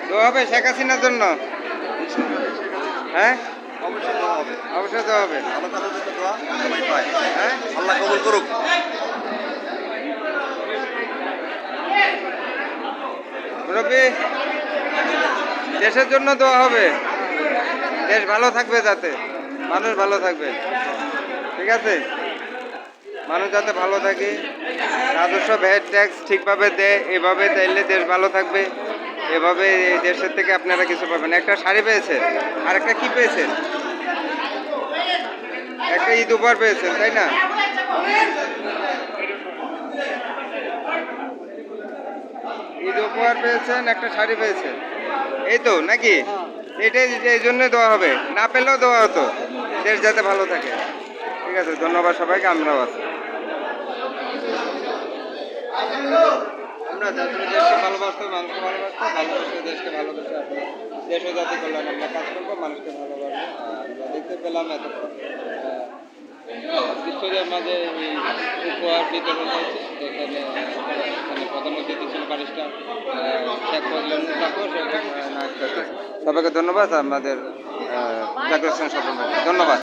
তো হবে শেখ হাসিনার জন্য, হ্যাঁ অবশ্যই তো হবে। হ্যাঁ আল্লাহ কবুল করুক। মুরব্বী, দেশের জন্য দোয়া হবে, দেশ ভালো থাকবে, যাতে মানুষ ভালো থাকবে, ঠিক আছে? মানুষ যাতে ভালো থাকে, রাজস্ব ভ্যাট ট্যাক্স ঠিকভাবে দেয়, এভাবে তাইলে দেশ ভালো থাকবে। এভাবে এই দেশের থেকে আপনারা কিছু পাবেন। একটা শাড়ি পেয়েছেন, আর একটা কি পেয়েছেন? একটা ঈদ উপহার পেয়েছেন, তাই না? ঈদ উপহার পেয়েছেন, একটা শাড়ি পেয়েছেন, এই তো নাকি? এটাই এই জন্যই দেওয়া হবে, না পেলেও দেওয়া হতো, দেশ যাতে ভালো থাকে। ঠিক আছে, ধন্যবাদ সবাইকে। আমরাও আছি, আমরা যাতে দেশকে ভালোবাসতে, মানুষকে ভালোবাসতে, ভালোবাসে দেশকে ভালোবাসে, আপনার দেশ ও জাতি কল্যাণ আমরা কাজ করবো, মানুষকে ভালোবাসবো। আমরা দেখতে পেলাম এতক্ষণ শিক্ষকদের মাঝে এই উপহার বিতরণ হয়েছে। এখানে প্রধান অতিথি ছিল ব্যারিস্টার শেখ ফজলুল ঠাকুর। সবাইকে ধন্যবাদ। আমাদের জাকির হোসেন স্বপন ভাই, ধন্যবাদ।